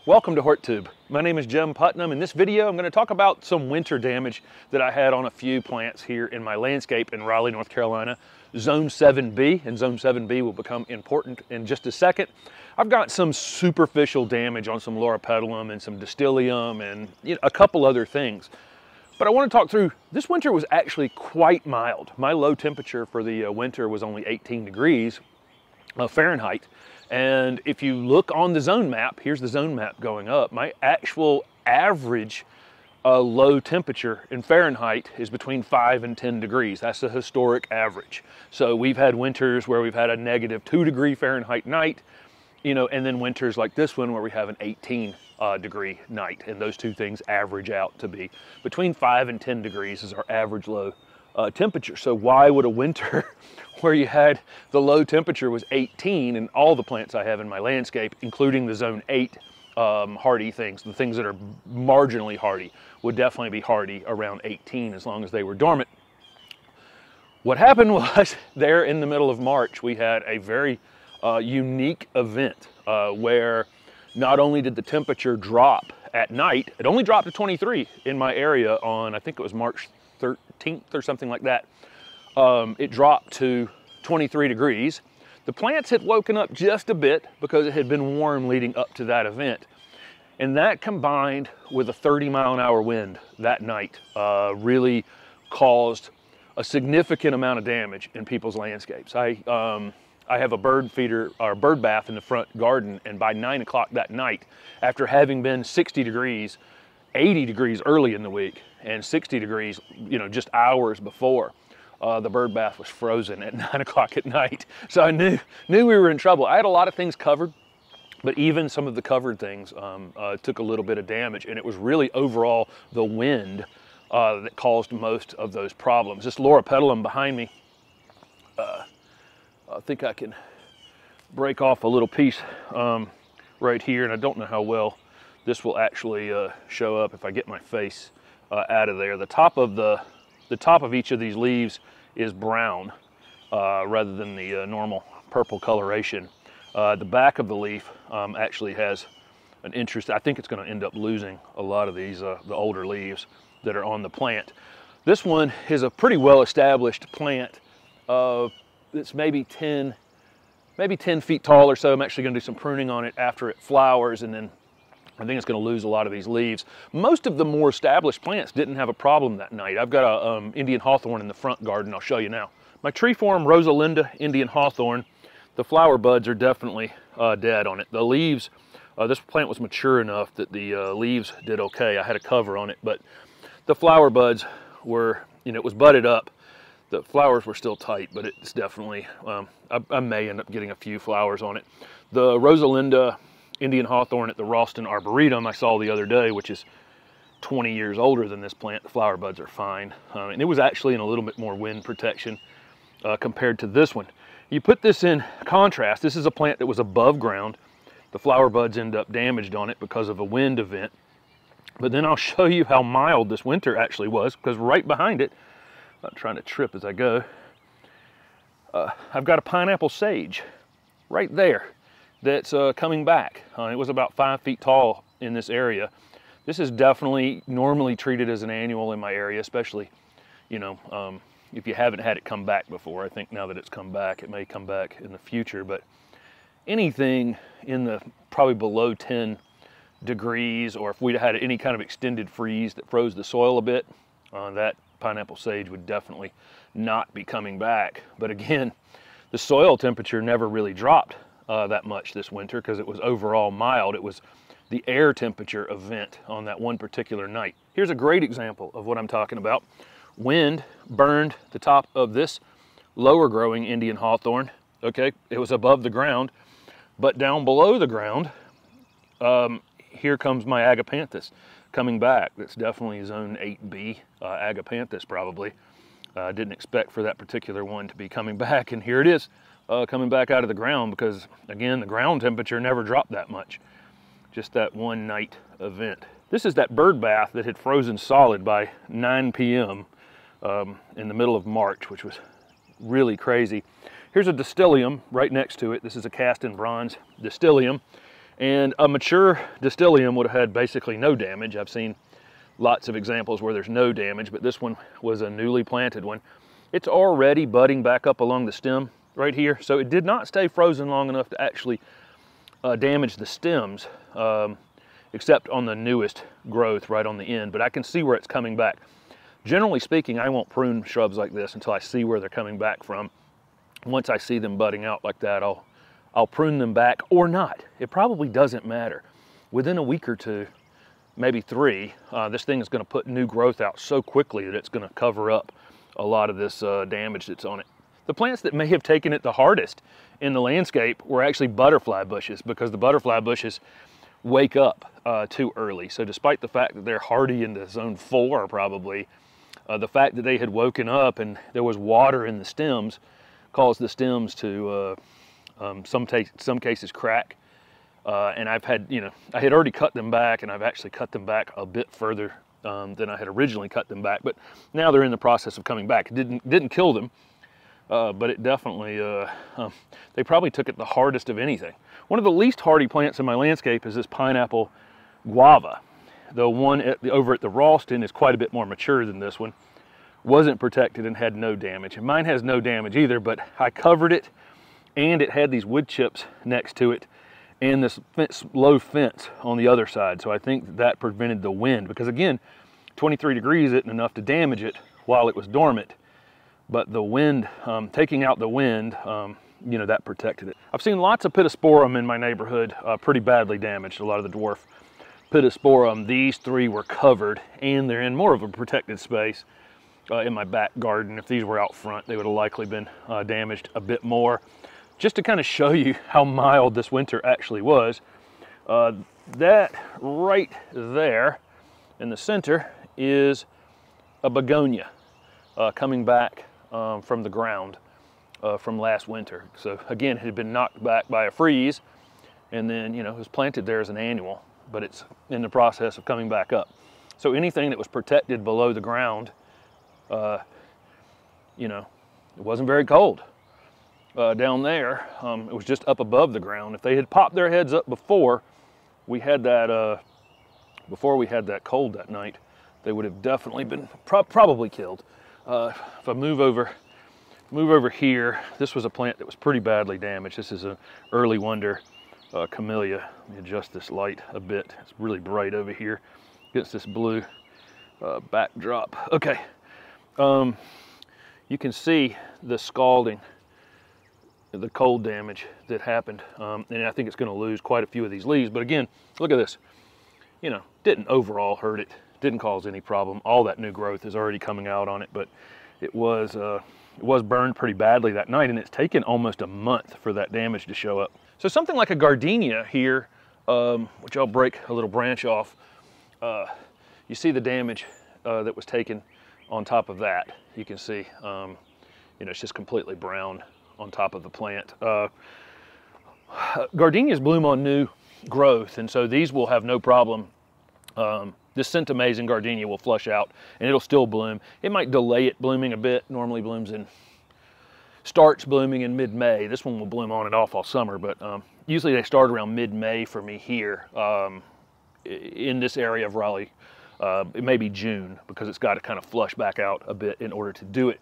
Welcome to HortTube. My name is Jim Putnam. In this video, I'm going to talk about some winter damage that I had on a few plants here in my landscape in Raleigh, North Carolina. Zone 7B, and Zone 7B will become important in just a second. I've got some superficial damage on some Loropetalum and some Distilleum and a couple other things. But I want to talk through, this winter was actually quite mild. My low temperature for the winter was only 18 degrees Fahrenheit. And if you look on the zone map, here's the zone map going up, my actual average low temperature in Fahrenheit is between 5 and 10 degrees. That's the historic average. So we've had winters where we've had a -2 degree Fahrenheit night, and then winters like this one where we have an 18 degree night. And those two things average out to be between 5 and 10 degrees is our average low temperature. So why would a winter where you had the low temperature was 18 and all the plants I have in my landscape, including the zone 8 hardy things, the things that are marginally hardy, would definitely be hardy around 18 as long as they were dormant. What happened was there in the middle of March, we had a very unique event where not only did the temperature drop at night, it only dropped to 23 in my area on, I think it was March 13th or something like that. It dropped to 23 degrees. The plants had woken up just a bit because it had been warm leading up to that event. And that combined with a 30-mile-an-hour wind that night really caused a significant amount of damage in people's landscapes. I have a bird feeder or bird bath in the front garden, and by 9 o'clock that night, after having been 60 degrees, 80 degrees early in the week, and 60 degrees, just hours before, the bird bath was frozen at 9 o'clock at night. So I knew we were in trouble. I had a lot of things covered, but even some of the covered things took a little bit of damage, and it was really overall the wind that caused most of those problems. This Loropetalum behind me, I think I can break off a little piece right here, and I don't know how well this will actually show up if I get my face out of there. The top of each of these leaves is brown rather than the normal purple coloration. The back of the leaf actually has an interest. I think it's going to end up losing a lot of these, the older leaves that are on the plant. This one is a pretty well-established plant. It's maybe 10 feet tall or so. I'm actually going to do some pruning on it after it flowers, and then I think it's going to lose a lot of these leaves. Most of the more established plants didn't have a problem that night. I've got a Indian Hawthorne in the front garden. I'll show you now. My tree form Rosalinda Indian Hawthorne, the flower buds are definitely dead on it. The leaves, this plant was mature enough that the leaves did okay. I had a cover on it, but the flower buds were, it was budded up. The flowers were still tight, but it's definitely, I may end up getting a few flowers on it. The Rosalinda Indian Hawthorne at the Ralston Arboretum I saw the other day, which is 20 years older than this plant, the flower buds are fine. And it was actually in a little bit more wind protection compared to this one. You put this in contrast, this is a plant that was above ground. The flower buds end up damaged on it because of a wind event. But then I'll show you how mild this winter actually was, because right behind it, I'm trying to trip as I go, I've got a pineapple sage right there that's coming back. It was about 5 feet tall in this area. This is definitely normally treated as an annual in my area, especially, if you haven't had it come back before. I think now that it's come back, it may come back in the future, but anything in the probably below 10 degrees, or if we'd had any kind of extended freeze that froze the soil a bit, that pineapple sage would definitely not be coming back. But again, the soil temperature never really dropped that much this winter because it was overall mild. It was the air temperature event on that one particular night. Here's a great example of what I'm talking about. Wind burned the top of this lower growing Indian Hawthorne. Okay, it was above the ground, but down below the ground, here comes my agapanthus coming back. That's definitely zone 8B agapanthus probably. I didn't expect for that particular one to be coming back, and here it is coming back out of the ground because, again, the ground temperature never dropped that much. Just that one night event. This is that bird bath that had frozen solid by 9 p.m. In the middle of March, which was really crazy. Here's a Distilleum right next to it. This is a cast in bronze Distilleum. And a mature Distilleum would have had basically no damage. I've seen lots of examples where there's no damage, but this one was a newly planted one. It's already budding back up along the stem right here, so it did not stay frozen long enough to actually damage the stems, except on the newest growth right on the end, but I can see where it's coming back. Generally speaking, I won't prune shrubs like this until I see where they're coming back from. Once I see them budding out like that, I'll prune them back or not. It probably doesn't matter. Within a week or two, maybe 3, this thing is going to put new growth out so quickly that it's going to cover up a lot of this damage that's on it. The plants that may have taken it the hardest in the landscape were actually butterfly bushes, because the butterfly bushes wake up too early. So despite the fact that they're hardy in the zone 4 probably, the fact that they had woken up and there was water in the stems caused the stems to some cases crack. And I've had, I had already cut them back, and I've actually cut them back a bit further than I had originally cut them back, but now they're in the process of coming back. It didn't kill them, but it definitely, they probably took it the hardest of anything. One of the least hardy plants in my landscape is this pineapple guava. The one over at the Ralston is quite a bit more mature than this one. Wasn't protected and had no damage. And mine has no damage either, but I covered it, and it had these wood chips next to it and this low fence on the other side. So I think that prevented the wind, because again, 23 degrees isn't enough to damage it while it was dormant. But the wind, taking out the wind, that protected it. I've seen lots of Pittosporum in my neighborhood pretty badly damaged, a lot of the dwarf Pittosporum. These 3 were covered, and they're in more of a protected space in my back garden. If these were out front, they would have likely been damaged a bit more. Just to kind of show you how mild this winter actually was, that right there in the center is a begonia coming back from the ground from last winter. So again, it had been knocked back by a freeze, and then it was planted there as an annual, but it's in the process of coming back up. So anything that was protected below the ground, it wasn't very cold. Down there, it was just up above the ground. If they had popped their heads up before we had that cold that night, they would have definitely been probably killed. If I move over here, this was a plant that was pretty badly damaged. This is an early wonder camellia. Let me adjust this light a bit. It's really bright over here against this blue backdrop. Okay, you can see the scalding, the cold damage that happened, and I think it's going to lose quite a few of these leaves. But again, look at this. Didn't overall hurt it, didn't cause any problem. All that new growth is already coming out on it, but it was burned pretty badly that night, and it's taken almost a month for that damage to show up. So something like a gardenia here, which I'll break a little branch off, you see the damage that was taken on top of that. You can see, it's just completely brown on top of the plant. Gardenias bloom on new growth, and so these will have no problem. This Scent Amazing gardenia will flush out, and it'll still bloom. It might delay it blooming a bit. Normally starts blooming in mid-May. This one will bloom on and off all summer, but usually they start around mid-May for me here in this area of Raleigh. It may be June, because it's got to kind of flush back out a bit in order to do it.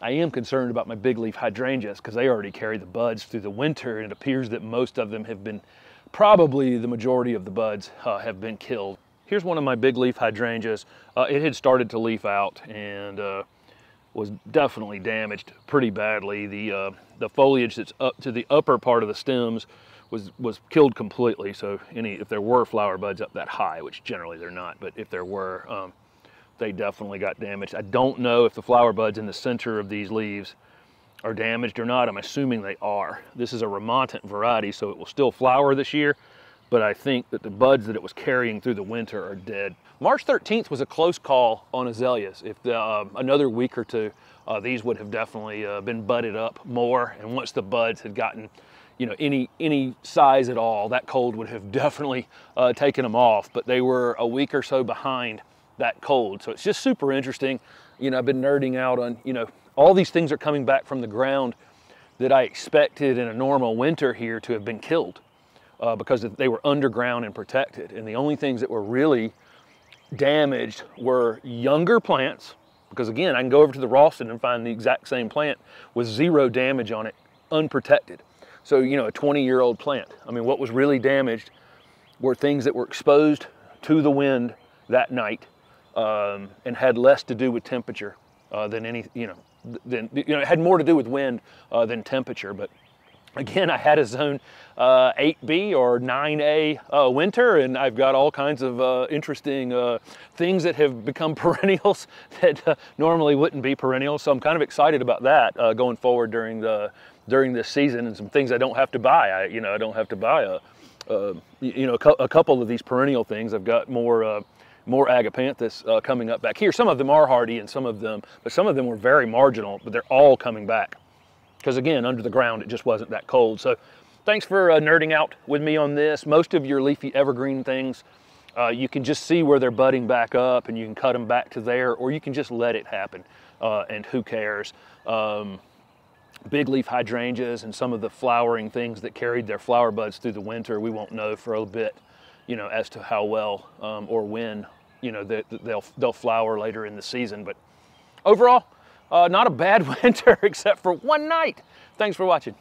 I am concerned about my big leaf hydrangeas, because they already carry the buds through the winter, and it appears that most of them have been, probably the majority of the buds have been killed. Here's one of my big leaf hydrangeas. It had started to leaf out and was definitely damaged pretty badly. The foliage that's up to the upper part of the stems was killed completely. So if there were flower buds up that high, which generally they're not, but if there were, they definitely got damaged. I don't know if the flower buds in the center of these leaves are damaged or not. I'm assuming they are. This is a remontant variety, so it will still flower this year, but I think that the buds that it was carrying through the winter are dead. March 13th was a close call on azaleas. If another week or two, these would have definitely been budded up more, and once the buds had gotten any size at all, that cold would have definitely taken them off, but they were a week or so behind that cold. So it's just super interesting. I've been nerding out on, all these things are coming back from the ground that I expected in a normal winter here to have been killed. because they were underground and protected. And the only things that were really damaged were younger plants, because again, I can go over to the Ralston and find the exact same plant with 0 damage on it, unprotected. So, you know, a 20-year-old plant. I mean, what was really damaged were things that were exposed to the wind that night and had less to do with temperature than any, it had more to do with wind than temperature. But again, I had a zone 8B or 9A winter, and I've got all kinds of interesting things that have become perennials that normally wouldn't be perennials. So I'm kind of excited about that going forward during this season, and some things I don't have to buy. I don't have to buy a couple of these perennial things. I've got more agapanthus coming up back here. Some of them are hardy, but some of them were very marginal, but they're all coming back. Because again, under the ground, it just wasn't that cold. So thanks for nerding out with me on this. Most of your leafy evergreen things, you can just see where they're budding back up and you can cut them back to there, or you can just let it happen, and who cares. Big leaf hydrangeas and some of the flowering things that carried their flower buds through the winter, we won't know for a bit, as to how well or when, they'll flower later in the season. But overall, not a bad winter except for one night. Thanks for watching.